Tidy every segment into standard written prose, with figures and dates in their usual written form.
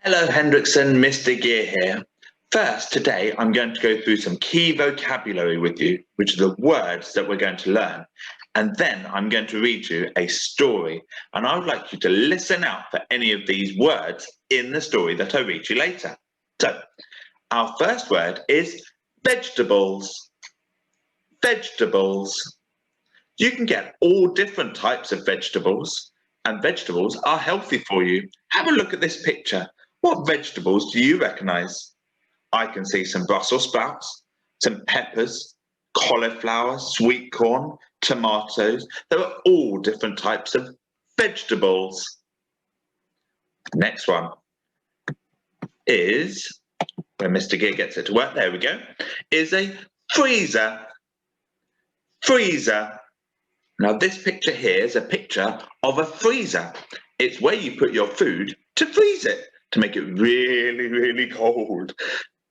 Hello, Hendrickson, Mr Geer here. First, today I'm going to go through some key vocabulary with you, which are the words that we're going to learn. And then I'm going to read you a story. And I would like you to listen out for any of these words in the story that I read you later. So, our first word is vegetables. Vegetables. You can get all different types of vegetables, and vegetables are healthy for you. Have a look at this picture. What vegetables do you recognise? I can see some Brussels sprouts, some peppers, cauliflower, sweet corn, tomatoes. There are all different types of vegetables. Next one is, where Mr Geer gets it to work, there we go, is a freezer. Freezer. Now this picture here is a picture of a freezer. It's where you put your food to freeze it, to make it really, really cold.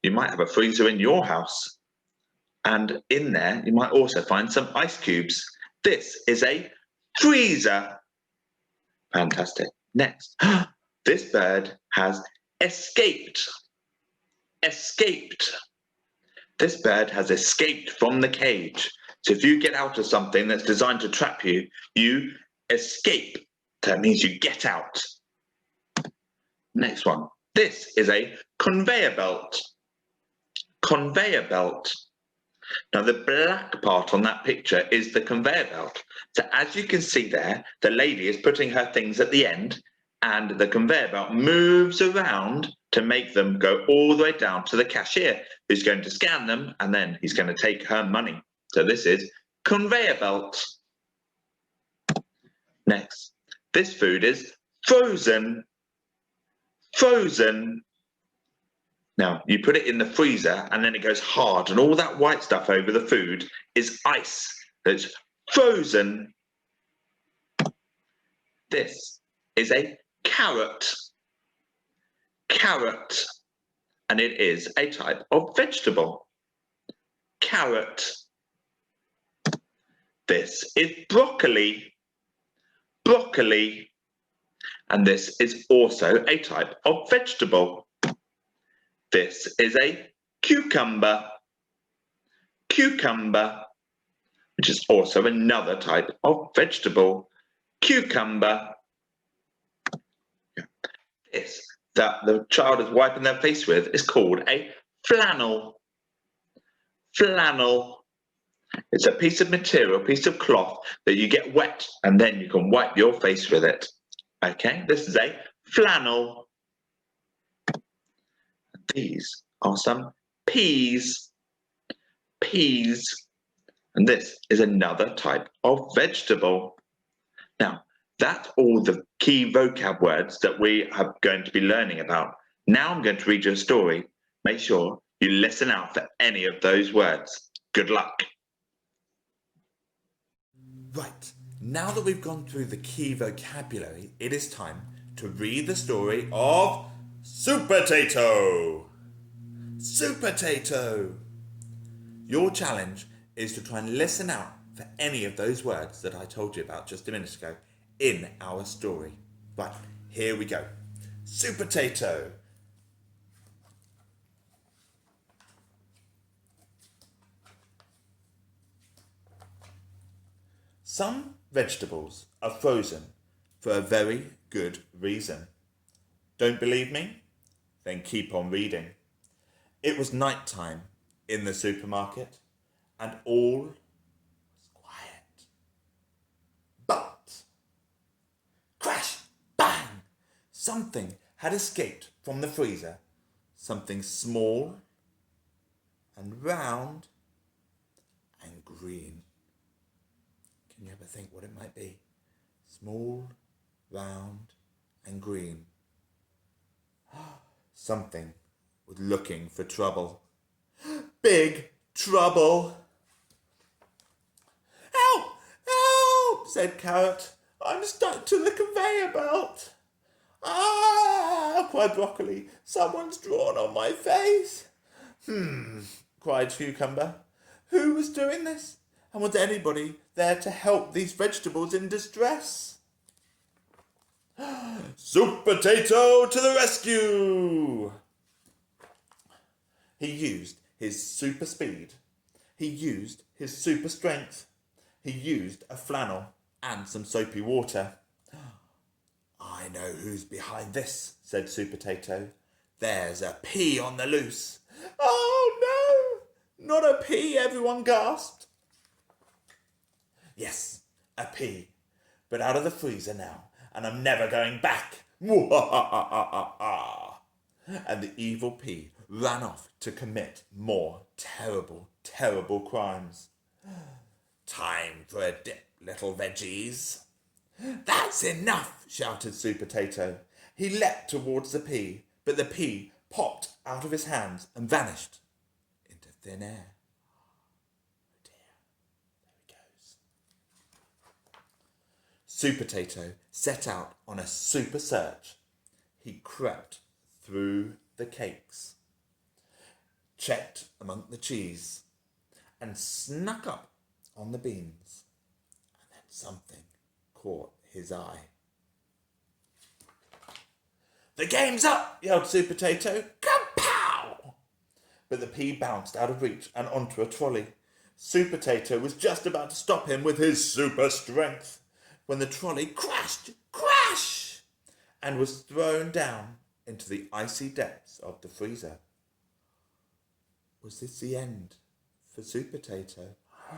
You might have a freezer in your house. And in there, you might also find some ice cubes. This is a freezer. Fantastic. Next, this bird has escaped. Escaped. This bird has escaped from the cage. So if you get out of something that's designed to trap you, you escape. That means you get out. Next one. This is a conveyor belt. Conveyor belt. Now the black part on that picture is the conveyor belt. So as you can see there, the lady is putting her things at the end and the conveyor belt moves around to make them go all the way down to the cashier, who's going to scan them and then he's going to take her money. So this is conveyor belt. Next, this food is frozen. Frozen. Now, you put it in the freezer and then it goes hard and all that white stuff over the food is ice. It's frozen. This is a carrot. Carrot. And it is a type of vegetable. Carrot. This is broccoli. Broccoli. And this is also a type of vegetable. This is a cucumber. Cucumber, which is also another type of vegetable. Cucumber. This that the child is wiping their face with is called a flannel. Flannel. It's a piece of material, piece of cloth that you get wet and then you can wipe your face with it. Okay, this is a flannel. These are some peas. Peas. And this is another type of vegetable. Now, that's all the key vocab words that we are going to be learning about. Now I'm going to read you a story. Make sure you listen out for any of those words. Good luck. Right, now that we've gone through the key vocabulary, it is time to read the story of Supertato. Supertato. Your challenge is to try and listen out for any of those words that I told you about just a minute ago in our story. Right, here we go. Supertato. Some vegetables are frozen for a very good reason. Don't believe me? Then keep on reading. It was night time in the supermarket and all was quiet. But, crash, bang, something had escaped from the freezer. Something small and round and green. Can you ever think what it might be? Small, round, and green. Something was looking for trouble. Big trouble. Help! Help! Said Carrot. I'm stuck to the conveyor belt. Ah! Cried Broccoli. Someone's drawn on my face. Cried Cucumber. Who was doing this? And was anybody there to help these vegetables in distress? Supertato to the rescue! He used his super speed. He used his super strength. He used a flannel and some soapy water. I know who's behind this, said Supertato. There's a pea on the loose. Oh no, not a pea, everyone gasped. Yes, a pea, but out of the freezer now, and I'm never going back. And the evil pea ran off to commit more terrible, terrible crimes. Time for a dip, little veggies. That's enough, shouted Supertato. He leapt towards the pea, but the pea popped out of his hands and vanished into thin air. Oh dear, there he goes. Supertato set out on a super search. He crept through the cakes, checked among the cheese, and snuck up on the beans. And then something caught his eye. The game's up, yelled Supertato. Kapow! But the pea bounced out of reach and onto a trolley. Supertato was just about to stop him with his super strength when the trolley crashed, crash, and was thrown down into the icy depths of the freezer. Was this the end for Supertato? I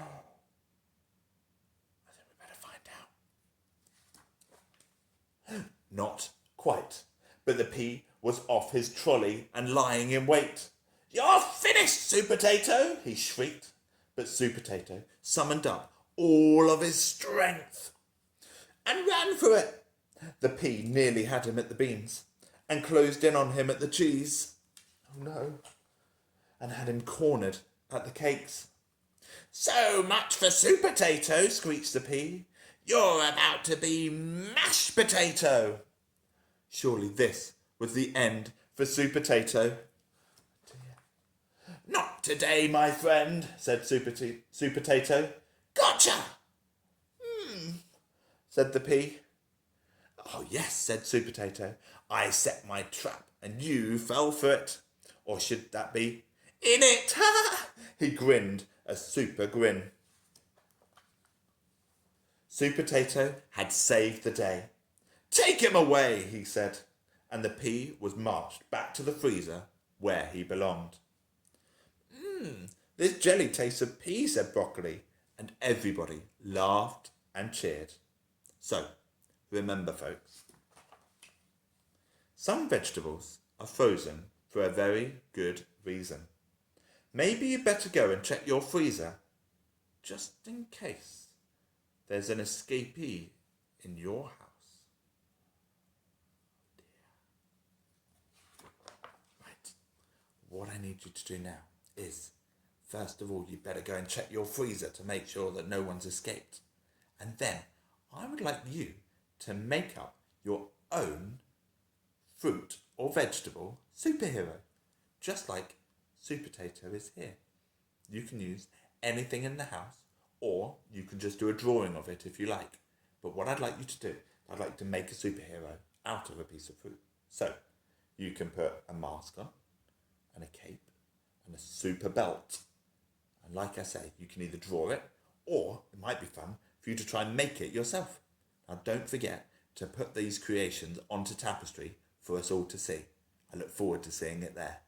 think we better find out. Not quite, but the pea was off his trolley and lying in wait. You're finished, Supertato, he shrieked. But Supertato summoned up all of his strength and ran for it. The pea nearly had him at the beans and closed in on him at the cheese. Oh no. And had him cornered at the cakes. So much for Supertato, screeched the pea. You're about to be mashed potato. Surely this was the end for Supertato. Not today, my friend, said Supertato. Gotcha! Said the pea. Oh yes, said Supertato. I set my trap and you fell for it. Or should that be in it? He grinned a super grin. Supertato had saved the day. Take him away, he said, and the pea was marched back to the freezer where he belonged. This jelly tastes of pea, said Broccoli, and everybody laughed and cheered. So, remember folks, some vegetables are frozen for a very good reason. Maybe you better go and check your freezer, just in case there's an escapee in your house. Right, what I need you to do now is, first of all, you better go and check your freezer to make sure that no one's escaped. And then I would like you to make up your own fruit or vegetable superhero, just like Supertato is here. You can use anything in the house, or you can just do a drawing of it if you like. But what I'd like you to do, I'd like to make a superhero out of a piece of fruit. So you can put a mask on, and a cape, and a super belt. And like I say, you can either draw it, or it might be fun for you to try and make it yourself. Now don't forget to put these creations onto tapestry for us all to see. I look forward to seeing it there.